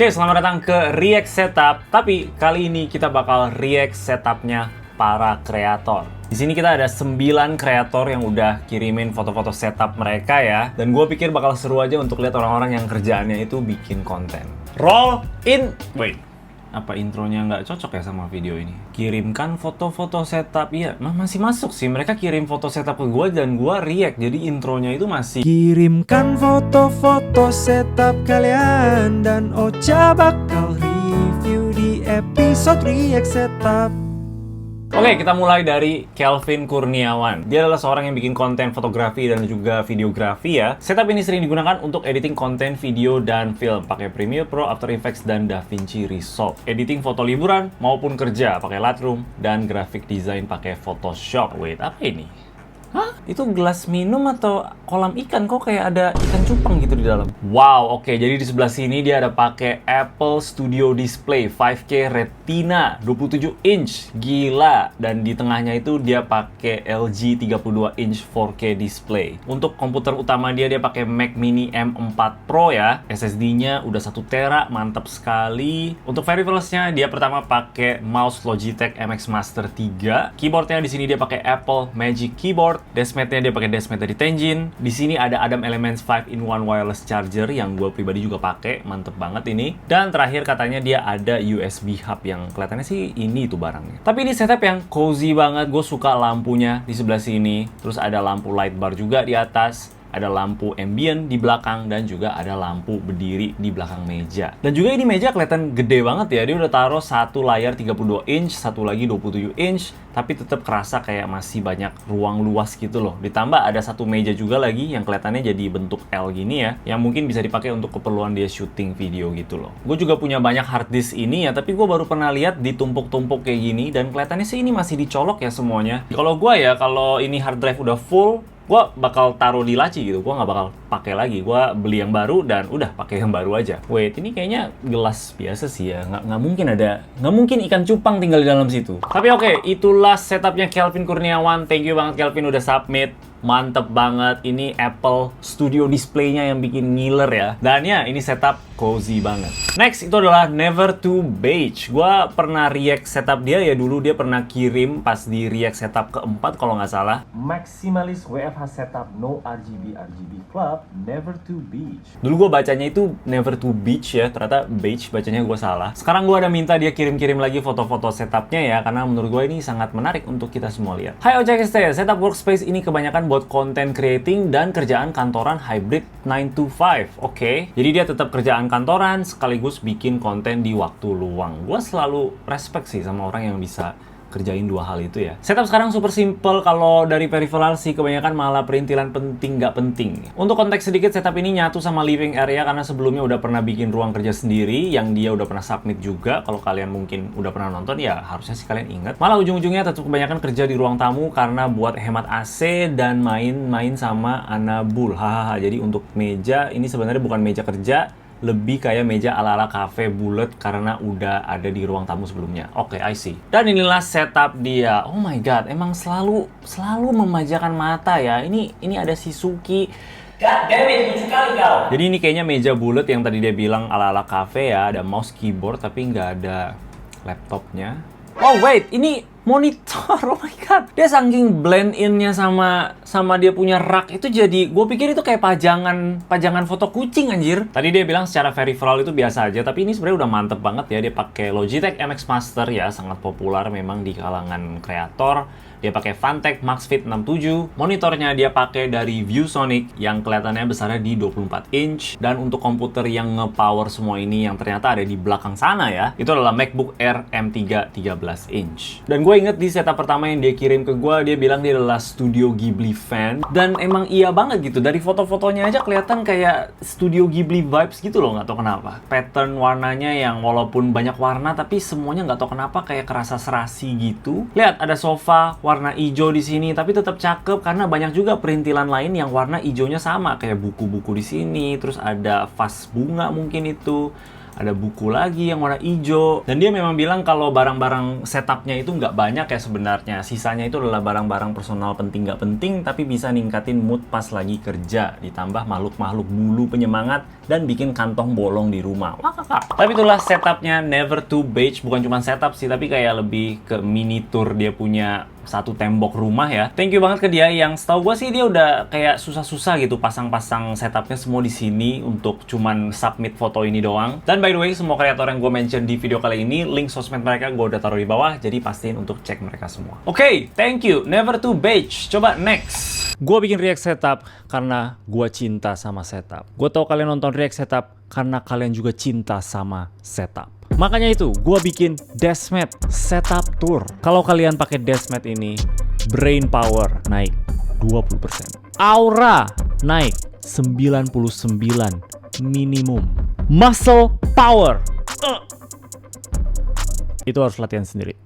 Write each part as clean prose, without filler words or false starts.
Oke, selamat datang ke React Setup. Tapi kali ini kita bakal react setupnya para kreator. Di sini kita ada 9 kreator yang udah kirimin foto-foto setup mereka ya. Dan gue pikir bakal seru aja untuk lihat orang-orang yang kerjaannya itu bikin konten. Roll in. Wait. Apa intronya nggak cocok ya sama video ini? Kirimkan foto-foto setup. Iya, masih masuk sih. Mereka kirim foto setup ke gue dan gue react. Jadi intronya itu masih kirimkan foto-foto setup kalian dan Ocha bakal review di episode React Setup. Oke, kita mulai dari Kelvin Kurniawan. Dia adalah seorang yang bikin konten fotografi dan juga videografi ya. Setup ini sering digunakan untuk editing konten video dan film. Pakai Premiere Pro, After Effects, dan DaVinci Resolve. Editing foto liburan maupun kerja pakai Lightroom. Dan graphic design pakai Photoshop. Wait, apa ini? Hah? Itu gelas minum atau kolam ikan? Kok kayak ada ikan cupang gitu di dalam? Wow, oke. Jadi di sebelah sini dia ada pakai Apple Studio Display 5K Retina 27 inch. Gila. Dan di tengahnya itu dia pakai LG 32 inch 4K display. Untuk komputer utama dia pakai Mac Mini M4 Pro ya. SSD-nya udah 1 tera, mantap sekali. Untuk peripherals-nya dia pertama pakai mouse Logitech MX Master 3. Keyboardnya di sini dia pakai Apple Magic Keyboard. Deskmatnya dia pakai Deskmat dari Tenjin. Di sini ada Adam Elements 5-in-1 wireless charger yang gue pribadi juga pakai, mantep banget ini. Dan terakhir katanya dia ada USB hub yang kelihatannya sih ini itu barangnya. Tapi ini setup yang cozy banget. Gue suka lampunya di sebelah sini. Terus ada lampu light bar juga di atas. Ada lampu ambient di belakang dan juga ada lampu berdiri di belakang meja. Dan juga ini meja kelihatan gede banget ya. Dia udah taruh satu layar 32 inch, satu lagi 27 inch, tapi tetap kerasa kayak masih banyak ruang luas gitu loh. Ditambah ada satu meja juga lagi yang kelihatannya jadi bentuk L gini ya, yang mungkin bisa dipakai untuk keperluan dia syuting video gitu loh. Gue juga punya banyak hard disk ini ya, tapi gue baru pernah lihat ditumpuk-tumpuk kayak gini dan kelihatannya sih ini masih dicolok ya semuanya. Kalau gue ya, kalau ini hard drive udah full, gue bakal taruh di laci gitu, gue nggak bakal pakai lagi. Gue beli yang baru dan udah pakai yang baru aja. Wait, ini kayaknya gelas biasa sih ya, nggak mungkin ikan cupang tinggal di dalam situ. Tapi oke, itulah setupnya Kelvin Kurniawan. Thank you banget Kelvin udah submit. Mantep banget, ini Apple Studio Display-nya yang bikin ngiler ya. Dan ya, ini setup cozy banget. Next, itu adalah Never to Beige. Gua pernah react setup dia ya dulu. Dia pernah kirim pas di react setup keempat kalau nggak salah. Maximalist WFH setup, no RGB Club, Never to Beige. Dulu gua bacanya itu Never to Beige ya. Ternyata Beige bacanya gua salah. Sekarang gua ada minta dia kirim-kirim lagi foto-foto setupnya ya. Karena menurut gua ini sangat menarik untuk kita semua lihat. Hai OCXT, setup workspace ini kebanyakan buat content creating dan kerjaan kantoran hybrid 9 to 5. Oke. Jadi dia tetap kerjaan kantoran sekaligus bikin konten di waktu luang. Gue selalu respect sih sama orang yang bisa kerjain dua hal itu ya. Setup sekarang super simple. Kalau dari peripheral sih kebanyakan malah perintilan penting nggak penting. Untuk konteks sedikit, setup ini nyatu sama living area karena sebelumnya udah pernah bikin ruang kerja sendiri yang dia udah pernah submit juga. Kalau kalian mungkin udah pernah nonton ya harusnya sih kalian ingat. Malah ujung-ujungnya tetap kebanyakan kerja di ruang tamu karena buat hemat AC dan main-main sama Anabul. Hahaha. Jadi untuk meja ini sebenarnya bukan meja kerja, lebih kayak meja ala-ala cafe bulat karena udah ada di ruang tamu sebelumnya. Oke, I see. Dan inilah setup dia. Oh my god, emang selalu memanjakan mata ya. Ini ada si Suki. God damn it, lucu kali kau. Jadi ini kayaknya meja bulat yang tadi dia bilang ala-ala cafe ya. Ada mouse keyboard tapi nggak ada laptopnya. Oh wait, ini monitor. Oh my god. Dia saking blend in-nya sama dia punya rak itu jadi gue pikir itu kayak pajangan foto kucing anjir. Tadi dia bilang secara peripheral itu biasa aja, tapi ini sebenarnya udah mantep banget ya. Dia pakai Logitech MX Master ya, sangat populer memang di kalangan kreator. Dia pakai Fantech MaxFit 67. Monitornya dia pakai dari ViewSonic yang kelihatannya besarnya di 24 inch. Dan untuk komputer yang nge-power semua ini yang ternyata ada di belakang sana ya, itu adalah MacBook Air M3 13 inch. Dan gue inget di setup pertama yang dia kirim ke gue, dia bilang dia adalah Studio Ghibli fan. Dan emang iya banget gitu. Dari foto-fotonya aja kelihatan kayak Studio Ghibli vibes gitu loh, nggak tahu kenapa. Pattern warnanya yang walaupun banyak warna, tapi semuanya nggak tahu kenapa kayak kerasa serasi gitu. Lihat, ada sofa warna hijau di sini, tapi tetap cakep karena banyak juga perintilan lain yang warna hijaunya sama kayak buku-buku di sini. Terus ada vas bunga mungkin itu. ada buku lagi yang warna hijau. Dan dia memang bilang kalau barang-barang setupnya itu nggak banyak ya sebenarnya. Sisanya itu adalah barang-barang personal penting nggak penting, tapi bisa ningkatin mood pas lagi kerja. Ditambah makhluk-makhluk bulu penyemangat dan bikin kantong bolong di rumah. Wah, kakak. Tapi itulah setupnya Never Too Beige. Bukan cuma setup sih, tapi kayak lebih ke mini tour dia punya satu tembok rumah ya. Thank you banget ke dia yang setahu gue sih dia udah kayak susah-susah gitu pasang-pasang setupnya semua di sini untuk cuman submit foto ini doang. Dan by the way, semua kreator yang gue mention di video kali ini, link sosmed mereka gue udah taruh di bawah, jadi pastiin untuk cek mereka semua. Oke, thank you. Never Too Beige. Coba next. Gue bikin react setup karena gue cinta sama setup. Gue tau kalian nonton react setup karena kalian juga cinta sama setup. Makanya itu, gue bikin Desmet Setup Tour. Kalau kalian pakai Desmet ini, brain power naik 20%. Aura naik 99 minimum. Muscle power. Itu harus latihan sendiri.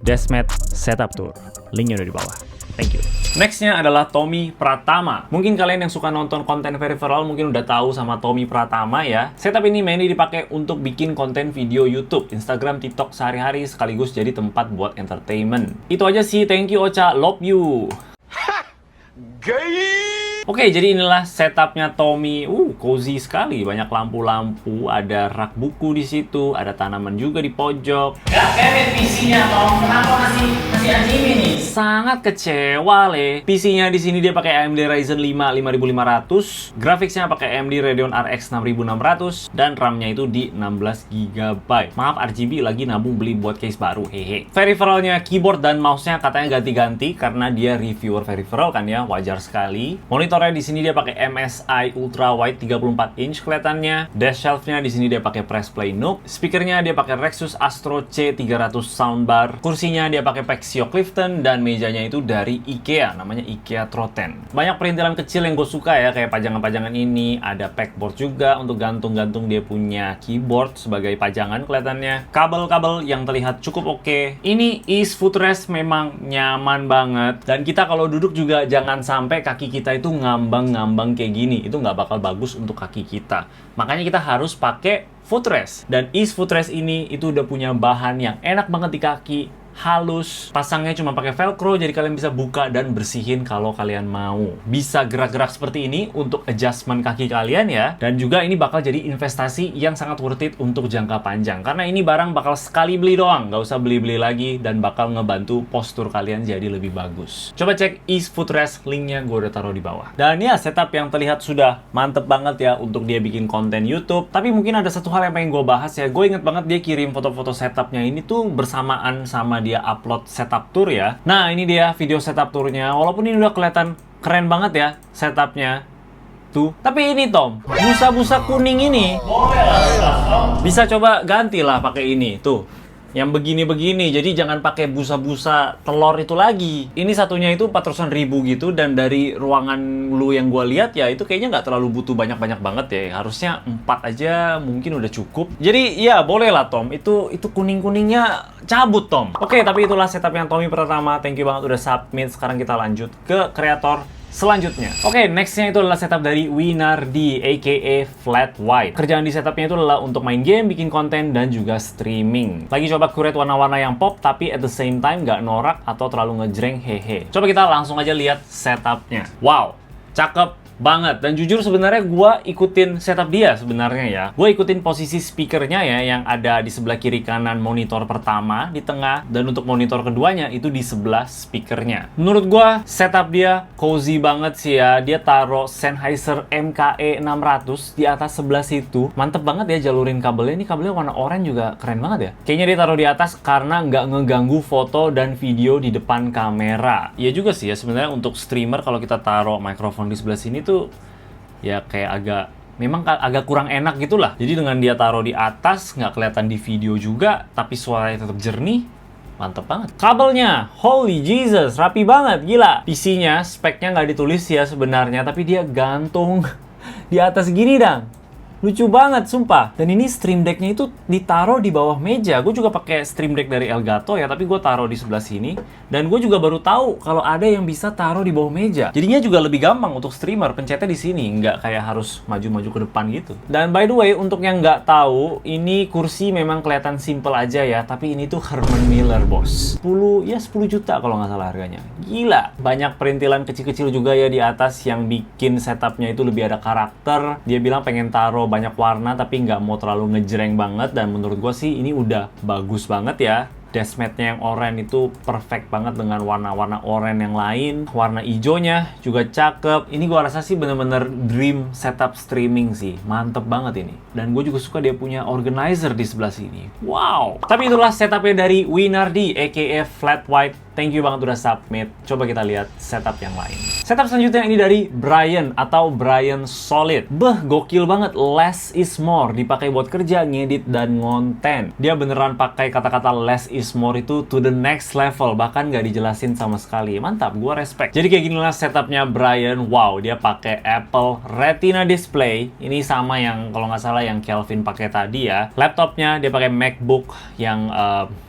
Desmet Setup Tour. Linknya udah di bawah. Thank you. Nextnya adalah Tommy Pratama. Mungkin kalian yang suka nonton konten peripheral mungkin udah tahu sama Tommy Pratama ya. Setup ini mainly dipakai untuk bikin konten video YouTube, Instagram, TikTok sehari-hari sekaligus jadi tempat buat entertainment. Itu aja sih. Thank you Ocha. Love you. Oke, jadi inilah setupnya Tommy. Cozy sekali. Banyak lampu-lampu, ada rak buku di situ, ada tanaman juga di pojok. Gak keren PC-nya, Tom. Kenapa masih anjing ini? Sangat kecewa, Le. PC-nya di sini dia pakai AMD Ryzen 5 5500, grafiksnya pakai AMD Radeon RX 6600, dan RAM-nya itu di 16 GB. Maaf, RGB lagi nabung beli buat case baru, hehe. Peripheralnya, keyboard dan mouse-nya katanya ganti-ganti karena dia reviewer peripheral kan ya, wajar sekali. Monitornya di sini dia pakai MSI Ultra Wide 34 inch kelihatannya. Dash shelf-nya di sini dia pakai Press Play Nook. Speakernya dia pakai Rexus Astro C300 soundbar. Kursinya dia pakai Pexio Clifton dan mejanya itu dari IKEA, namanya IKEA Troten. Banyak perintilan kecil yang gue suka ya, kayak pajangan-pajangan ini. Ada backboard juga untuk gantung-gantung dia punya keyboard sebagai pajangan kelihatannya. Kabel-kabel yang terlihat cukup oke. Ini is footrest memang nyaman banget. Dan kita kalau duduk juga jangan sampai kaki kita itu ngambang-ngambang kayak gini. Itu nggak bakal bagus untuk kaki kita. Makanya kita harus pakai footrest. Dan is footrest ini itu udah punya bahan yang enak banget di kaki, halus, pasangnya cuma pakai velcro jadi kalian bisa buka dan bersihin kalau kalian mau. Bisa gerak-gerak seperti ini untuk adjustment kaki kalian ya. Dan juga ini bakal jadi investasi yang sangat worth it untuk jangka panjang karena ini barang bakal sekali beli doang, nggak usah beli-beli lagi, dan bakal ngebantu postur kalian jadi lebih bagus. Coba cek is footrest, linknya gue udah taruh di bawah. Dan ya, setup yang terlihat sudah mantep banget ya untuk dia bikin konten YouTube. Tapi mungkin ada satu hal yang pengen gue bahas ya. Gue inget banget dia kirim foto-foto setupnya ini tuh bersamaan sama dia upload setup tour ya. Nah, ini dia video setup tournya. Walaupun ini udah kelihatan keren banget ya setupnya tuh. Tapi ini Tom, busa-busa kuning ini bisa coba gantilah pakai ini tuh. Yang begini-begini, jadi jangan pakai busa-busa telur itu lagi. Ini satunya itu 400.000 gitu, dan dari ruangan lu yang gua lihat ya itu kayaknya nggak terlalu butuh banyak-banyak banget ya. Harusnya 4 aja mungkin udah cukup. Jadi ya boleh lah Tom, itu kuning-kuningnya cabut Tom. Oke, tapi itulah setup yang Tommy pertama. Thank you banget udah submit. Sekarang kita lanjut ke kreator selanjutnya. Oke, nextnya itu adalah setup dari Winardi, aka Flat White. Kerjaan di setupnya itu adalah untuk main game, bikin konten, dan juga streaming. Lagi coba curate warna-warna yang pop, tapi at the same time nggak norak atau terlalu ngejreng, hehe. Coba kita langsung aja lihat setupnya. Wow, cakep banget. Dan jujur sebenarnya gue ikutin setup dia sebenarnya ya. Gue ikutin posisi speakernya ya, yang ada di sebelah kiri kanan monitor pertama, di tengah, dan untuk monitor keduanya itu di sebelah speakernya. Menurut gue setup dia cozy banget sih ya. Dia taruh Sennheiser MKE 600 di atas sebelah situ. Mantep banget ya jalurin kabelnya. Ini kabelnya warna oranye juga keren banget ya. Kayaknya dia taruh di atas karena nggak ngeganggu foto dan video di depan kamera. Iya juga sih ya, sebenarnya untuk streamer kalau kita taruh mikrofon di sebelah sini tuh ya kayak memang agak kurang enak gitulah. Jadi dengan dia taruh di atas, nggak kelihatan di video juga, tapi suaranya tetap jernih, mantep banget. Kabelnya, holy Jesus, rapi banget, gila. PC-nya, speknya nggak ditulis ya sebenarnya, tapi dia gantung di atas gini dong. Lucu banget, sumpah. Dan ini Stream Deck-nya itu ditaruh di bawah meja. Gue juga pakai Stream Deck dari Elgato ya, tapi gue taruh di sebelah sini. Dan gue juga baru tahu kalau ada yang bisa taruh di bawah meja. Jadinya juga lebih gampang untuk streamer, pencetnya di sini, nggak kayak harus maju-maju ke depan gitu. Dan by the way, untuk yang nggak tahu, ini kursi memang kelihatan simple aja ya, tapi ini tuh Herman Miller, bos. 10 juta kalau nggak salah harganya. Gila. Banyak perintilan kecil-kecil juga ya di atas yang bikin setupnya itu lebih ada karakter. Dia bilang pengen taruh banyak warna tapi nggak mau terlalu ngejreng banget, dan menurut gue sih ini udah bagus banget ya. Dashmat-nya yang oranye itu perfect banget dengan warna-warna oranye yang lain. Warna hijaunya juga cakep. Ini gue rasa sih bener-bener dream setup streaming sih. Mantep banget ini. Dan gue juga suka dia punya organizer di sebelah sini. Wow! Tapi itulah setupnya dari Winardi aka Flat White. Thank you banget udah submit. Coba kita lihat setup yang lain. Setup selanjutnya ini dari Brian atau Brian Solid. Gokil banget. Less is more. Dipakai buat kerja, ngedit, dan ngonten. Dia beneran pakai kata-kata less is more itu to the next level. Bahkan nggak dijelasin sama sekali. Mantap, gue respect. Jadi kayak ginilah setupnya Brian. Wow, dia pakai Apple Retina display. Ini sama yang kalau nggak salah yang Kelvin pakai tadi ya. Laptopnya dia pakai MacBook yang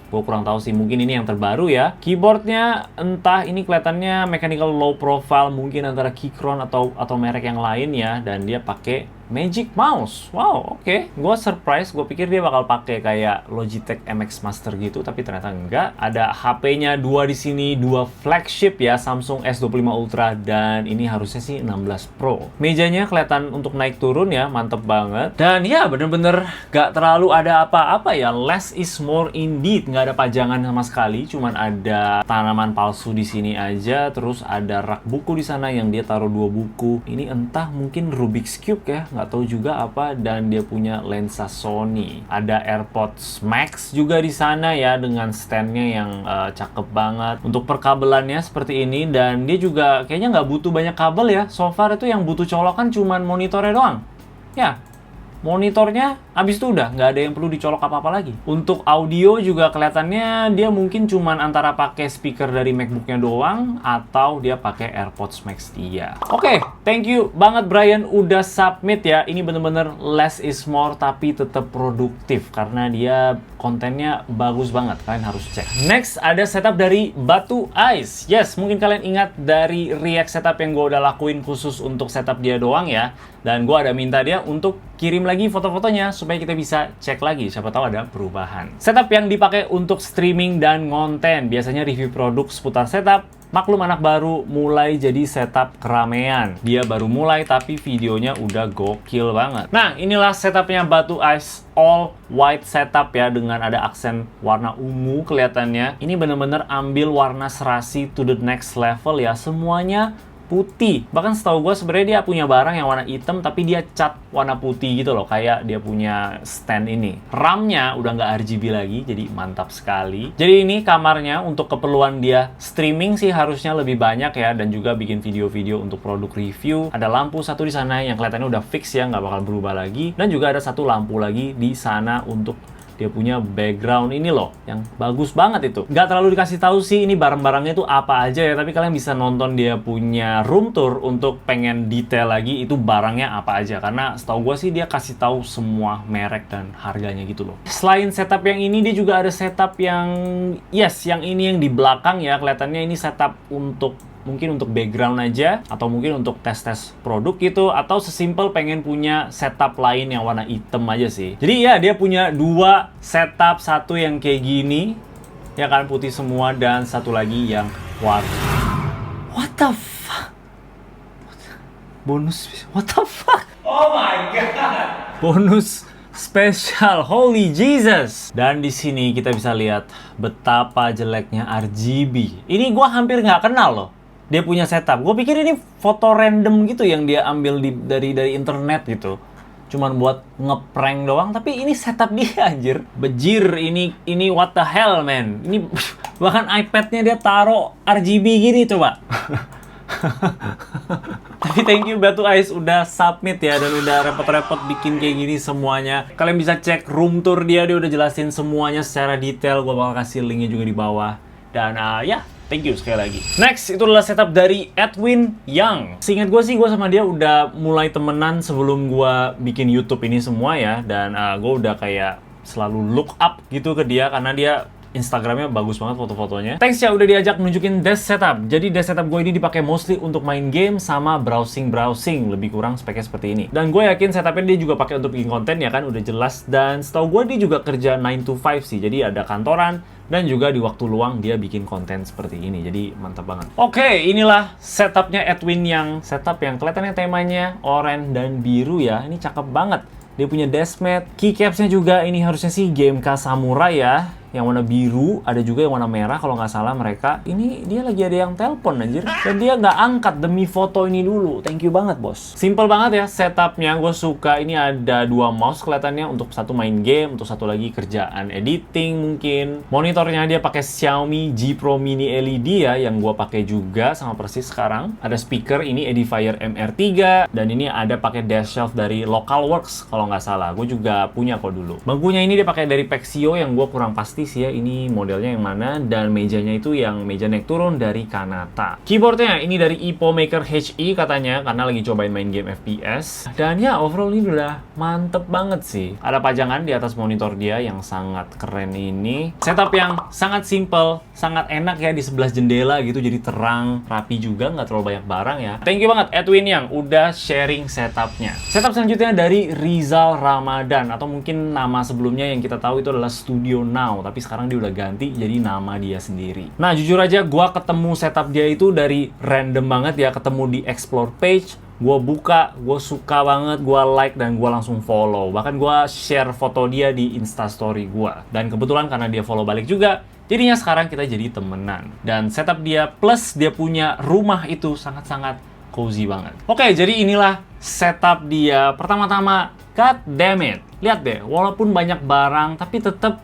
gue kurang tahu sih, mungkin ini yang terbaru ya. Keyboardnya entah ini kelihatannya mechanical low profile, mungkin antara Keychron atau merek yang lain ya. Dan dia pakai Magic Mouse. Wow, oke. Gue surprise, gue pikir dia bakal pakai kayak Logitech MX Master gitu, tapi ternyata enggak. Ada HP-nya 2 di sini, 2 flagship ya, Samsung S25 Ultra, dan ini harusnya sih 16 Pro. Mejanya kelihatan untuk naik turun ya, mantep banget. Dan ya bener-bener gak terlalu ada apa-apa ya, less is more indeed. Nggak ada pajangan sama sekali, cuman ada tanaman palsu di sini aja, terus ada rak buku di sana yang dia taruh 2 buku. Ini entah mungkin Rubik's Cube ya, nggak tahu juga apa. Dan dia punya lensa Sony. Ada AirPods Max juga di sana ya, dengan standnya yang cakep banget. Untuk perkabelannya seperti ini, dan dia juga kayaknya nggak butuh banyak kabel ya. So far itu yang butuh colokan cuman monitornya doang. Ya, monitornya habis itu udah nggak ada yang perlu dicolok apa-apa lagi. Untuk audio juga kelihatannya dia mungkin cuman antara pakai speaker dari MacBook-nya doang atau dia pakai AirPods Max dia. Oke, thank you banget Brian udah submit ya. Ini bener-bener less is more tapi tetap produktif karena dia kontennya bagus banget. Kalian harus cek. Next ada setup dari Batu Ice. Yes, mungkin kalian ingat dari react setup yang gue udah lakuin khusus untuk setup dia doang ya. Dan gue ada minta dia untuk kirim lagi foto-fotonya supaya kita bisa cek lagi, siapa tahu ada perubahan. Setup yang dipakai untuk streaming dan ngonten, biasanya review produk seputar setup. Maklum anak baru mulai jadi setup keramaian. Dia baru mulai tapi videonya udah gokil banget. Nah, inilah setupnya Batu Ice all white setup ya, dengan ada aksen warna ungu kelihatannya. Ini bener-bener ambil warna serasi to the next level ya, semuanya putih. Bahkan setahu gue sebenarnya dia punya barang yang warna hitam tapi dia cat warna putih gitu loh, kayak dia punya stand ini. RAM-nya udah nggak RGB lagi, jadi mantap sekali. Jadi ini kamarnya untuk keperluan dia streaming sih harusnya lebih banyak ya, dan juga bikin video-video untuk produk review. Ada lampu satu di sana yang kelihatannya udah fix ya, nggak bakal berubah lagi. Dan juga ada satu lampu lagi di sana untuk dia punya background ini loh, yang bagus banget itu. Nggak terlalu dikasih tahu sih ini barang-barangnya itu apa aja ya, tapi kalian bisa nonton dia punya room tour untuk pengen detail lagi itu barangnya apa aja. Karena setahu gue sih dia kasih tahu semua merek dan harganya gitu loh. Selain setup yang ini, dia juga ada setup yang, yes, yang ini yang di belakang ya. Kelihatannya ini setup untuk mungkin untuk background aja, atau mungkin untuk tes-tes produk gitu, atau sesimpel pengen punya setup lain yang warna hitam aja sih. Jadi ya dia punya 2 setup, satu yang kayak gini ya kan putih semua, dan satu lagi yang warna. What the fuck? Bonus, what the fuck? Oh my god. Bonus spesial, holy Jesus. Dan di sini kita bisa lihat betapa jeleknya RGB. Ini gua hampir nggak kenal loh. Dia punya setup. Gue pikir ini foto random gitu yang dia ambil dari internet gitu. Cuman buat ngeprank doang, tapi ini setup dia anjir. Bejir, ini what the hell man. Ini bahkan iPad-nya dia taruh RGB gini coba. Tapi thank you Batu Ice udah submit ya, dan udah repot-repot bikin kayak gini semuanya. Kalian bisa cek room tour dia udah jelasin semuanya secara detail. Gue bakal kasih linknya juga di bawah. Dan ya, Thank you sekali lagi. Next, itu adalah setup dari Edwin Yang. Seingat gue sih, gue sama dia udah mulai temenan sebelum gue bikin YouTube ini semua ya. Dan gue udah kayak selalu look up gitu ke dia karena dia Instagramnya bagus banget foto-fotonya. Thanks ya udah diajak nunjukin desk setup. Jadi desk setup gue ini dipakai mostly untuk main game sama browsing. Lebih kurang speknya seperti ini. Dan gue yakin setupnya dia juga pakai untuk bikin konten ya kan, udah jelas. Dan setahu gue dia juga kerja 9 to 5 sih. Jadi ada kantoran dan juga di waktu luang dia bikin konten seperti ini. Jadi mantap banget. Oke, inilah setupnya Edwin yang setup yang kelihatannya temanya oranye dan biru ya. Ini cakep banget. Dia punya desk mat, keycapsnya juga ini harusnya sih GMK Samurai ya, yang warna biru, ada juga yang warna merah kalau nggak salah mereka. Ini dia lagi ada yang telepon anjir, dan dia nggak angkat demi foto ini dulu. Thank you banget bos. Simple banget ya setupnya, gue suka. Ini ada 2 mouse kelihatannya, untuk satu main game, untuk satu lagi kerjaan editing mungkin. Monitornya dia pakai Xiaomi G Pro Mini LED ya, yang gue pakai juga sama persis sekarang. Ada speaker, ini Edifier MR3, dan ini ada pakai dash shelf dari Localworks kalau nggak salah. Gue juga punya kok dulu. Bangkunya ini dia pakai dari Pexio yang gue kurang pasti sih ya ini modelnya yang mana, dan mejanya itu yang meja naik turun dari Kanata. Keyboardnya ini dari Epo Maker HE katanya karena lagi cobain main game FPS. Dan ya overall ini udah mantep banget sih. Ada pajangan di atas monitor dia yang sangat keren ini. Setup yang sangat simple, sangat enak ya di sebelah jendela gitu, jadi terang, rapi juga, nggak terlalu banyak barang ya. Thank you banget Edwin yang udah sharing setupnya. Setup selanjutnya dari Rizal Ramadan, atau mungkin nama sebelumnya yang kita tahu itu adalah Studio Now, tapi sekarang dia udah ganti jadi nama dia sendiri. Nah jujur aja gua ketemu setup dia itu dari random banget ya, ketemu di explore page, gua buka, gua suka banget, gua like, dan gua langsung follow. Bahkan gua share foto dia di instastory gua, dan kebetulan karena dia follow balik juga, jadinya sekarang kita jadi temenan. Dan setup dia plus dia punya rumah itu sangat-sangat cozy banget. Oke, jadi inilah setup dia. Pertama-tama, god damn it, lihat deh, walaupun banyak barang tapi tetap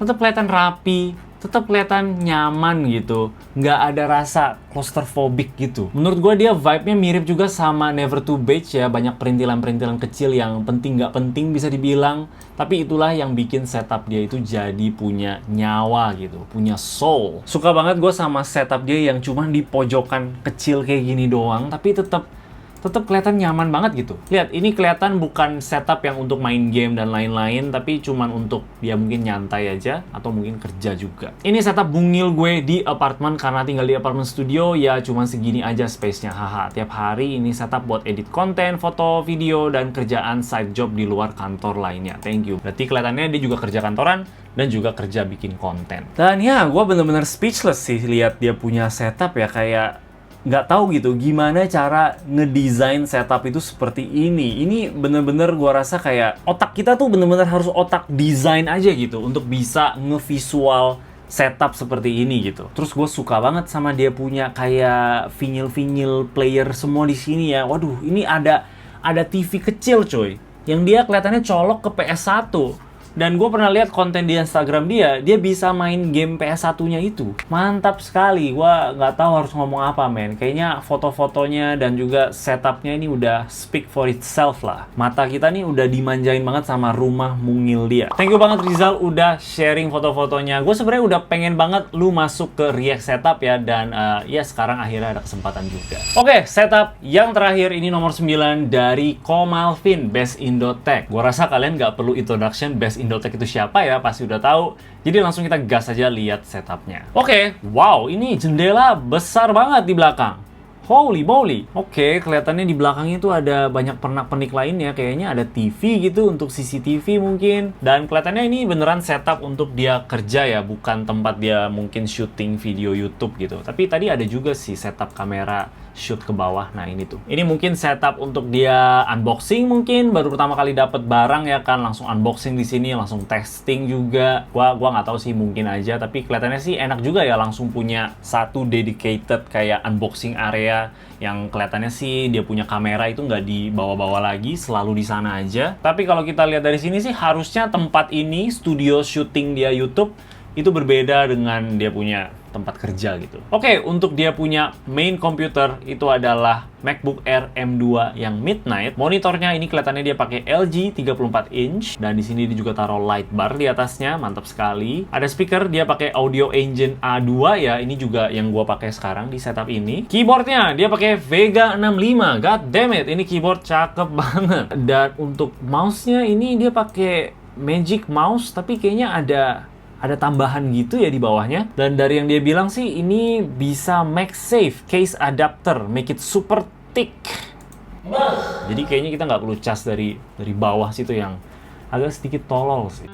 kelihatan rapi, tetap kelihatan nyaman gitu, nggak ada rasa claustrophobic gitu. Menurut gue dia vibe-nya mirip juga sama Never Too Beige ya, banyak perintilan-perintilan kecil yang penting nggak penting bisa dibilang, tapi itulah yang bikin setup dia itu jadi punya nyawa gitu, punya soul. Suka banget gue sama setup dia yang cuma di pojokan kecil kayak gini doang, tapi tetap kelihatan nyaman banget gitu. Lihat, ini kelihatan bukan setup yang untuk main game dan lain-lain, tapi cuman untuk dia mungkin nyantai aja, atau mungkin kerja juga. Ini setup bungil gue di apartemen, karena tinggal di apartemen studio, ya cuman segini aja space-nya. Haha, tiap hari ini setup buat edit konten, foto, video, dan kerjaan side job di luar kantor lainnya. Thank you. Berarti kelihatannya dia juga kerja kantoran, dan juga kerja bikin konten. Dan ya, gue bener-bener speechless sih lihat dia punya setup ya, kayak nggak tahu gitu gimana cara ngedesain setup itu seperti ini. Ini bener-bener gua rasa kayak otak kita tuh bener-bener harus otak desain aja gitu untuk bisa ngevisual setup seperti ini gitu. Terus gue suka banget sama dia punya kayak vinyl player semua di sini ya. Waduh, ini ada TV kecil coy, yang dia kelihatannya colok ke PS1. Dan gue pernah lihat konten di Instagram dia bisa main game PS1-nya itu. Mantap sekali. Gue nggak tahu harus ngomong apa, men. Kayaknya foto-fotonya dan juga setupnya ini udah speak for itself lah. Mata kita nih udah dimanjain banget sama rumah mungil dia. Thank you banget Rizal udah sharing foto-fotonya. Gue sebenarnya udah pengen banget lu masuk ke React Setup ya. Dan ya sekarang akhirnya ada kesempatan juga. Oke, setup yang terakhir ini nomor 9 dari Komalvin, Best Indo Tech. Gue rasa kalian nggak perlu introduction Best Indotech itu siapa ya, pasti udah tahu. Jadi langsung kita gas aja lihat setupnya. Oke, wow, ini jendela besar banget di belakang. Holy moly. Oke, kelihatannya di belakangnya itu ada banyak pernak-pernik lainnya. Kayaknya ada TV gitu untuk CCTV mungkin. Dan kelihatannya ini beneran setup untuk dia kerja ya, bukan tempat dia mungkin syuting video YouTube gitu. Tapi tadi ada juga sih setup kamera shoot ke bawah. Nah ini tuh. Ini mungkin setup untuk dia unboxing mungkin. Baru pertama kali dapat barang ya kan, langsung unboxing di sini, langsung testing juga. Gua nggak tahu sih, mungkin aja. Tapi kelihatannya sih enak juga ya, langsung punya satu dedicated kayak unboxing area yang kelihatannya sih dia punya kamera itu nggak dibawa-bawa lagi, selalu di sana aja. Tapi kalau kita lihat dari sini sih harusnya tempat ini studio syuting dia YouTube itu berbeda dengan dia punya tempat kerja gitu. Oke, untuk dia punya main computer itu adalah MacBook Air M2 yang Midnight. Monitornya ini kelihatannya dia pakai LG 34 inch dan di sini dia juga taruh light bar di atasnya, mantap sekali. Ada speaker, dia pakai Audio Engine A2 ya. Ini juga yang gua pakai sekarang di setup ini. Keyboardnya dia pakai Vega 65. God damn it, ini keyboard cakep banget. Dan untuk mouse-nya ini dia pakai Magic Mouse, tapi kayaknya ada tambahan gitu ya di bawahnya. Dan dari yang dia bilang sih ini bisa MagSafe case adapter, make it super thick. Jadi kayaknya kita nggak perlu cas dari bawah situ yang agak sedikit tolol sih.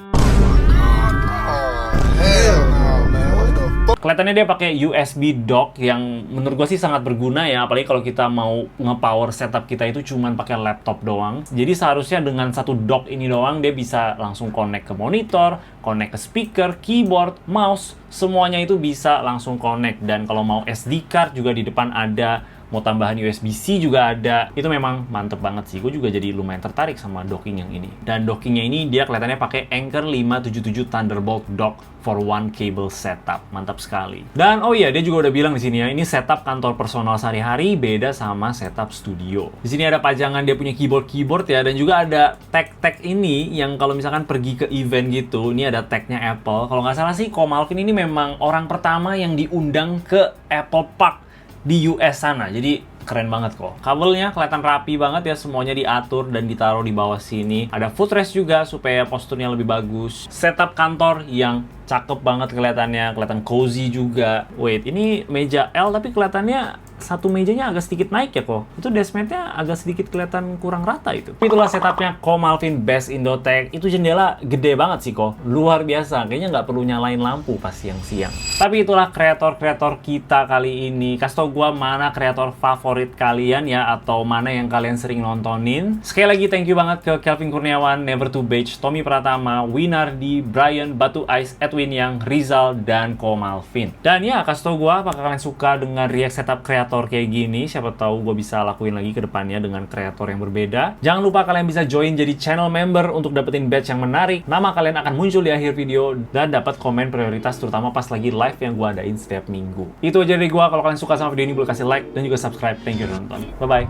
Kelihatannya dia pakai USB dock yang menurut gue sih sangat berguna ya, apalagi kalau kita mau nge-power setup kita itu cuman pakai laptop doang. Jadi seharusnya dengan satu dock ini doang dia bisa langsung connect ke monitor, connect ke speaker, keyboard, mouse, semuanya itu bisa langsung connect. Dan kalau mau SD card juga di depan ada, mau tambahan USB-C juga ada. Itu memang mantep banget sih. Gue juga jadi lumayan tertarik sama docking yang ini. Dan dockingnya ini dia kelihatannya pakai Anker 577 Thunderbolt dock for one cable setup. Mantap sekali. Dan oh iya, dia juga udah bilang di sini ya, ini setup kantor personal sehari-hari beda sama setup studio. Di sini ada pajangan dia punya keyboard ya, dan juga ada tag ini yang kalau misalkan pergi ke event gitu, ini ada tagnya Apple. Kalau nggak salah sih, Ko Malvin ini memang orang pertama yang diundang ke Apple Park di US sana, jadi keren banget kok. Kabelnya kelihatan rapi banget ya, semuanya diatur dan ditaruh di bawah sini. Ada footrest juga supaya posturnya lebih bagus. Setup kantor yang cakep banget kelihatannya, kelihatan cozy juga. Wait, ini meja L tapi kelihatannya satu mejanya agak sedikit naik ya kok. Itu deskmatnya agak sedikit kelihatan kurang rata itu. Itulah setupnya Ko Malvin Best Indotech. Itu jendela gede banget sih kok. Luar biasa. Kayaknya nggak perlu nyalain lampu pas siang-siang. Tapi itulah kreator-kreator kita kali ini. Kasih tau gue mana kreator favorit kalian ya, atau mana yang kalian sering nontonin. Sekali lagi thank you banget ke Kelvin Kurniawan, Never to Beige, Tommy Pratama, Winardi, Brian, Batu Ice, Edwin Yang, Rizal, dan Ko Malvin. Dan ya, kasih tau gue apakah kalian suka dengan react setup kreator kayak gini. Siapa tahu gue bisa lakuin lagi ke depannya dengan kreator yang berbeda. Jangan lupa kalian bisa join jadi channel member untuk dapetin badge yang menarik. Nama kalian akan muncul di akhir video dan dapat komen prioritas terutama pas lagi live yang gue adain setiap minggu. Itu aja dari gue. Kalau kalian suka sama video ini boleh kasih like dan juga subscribe. Thank you udah nonton. Bye bye.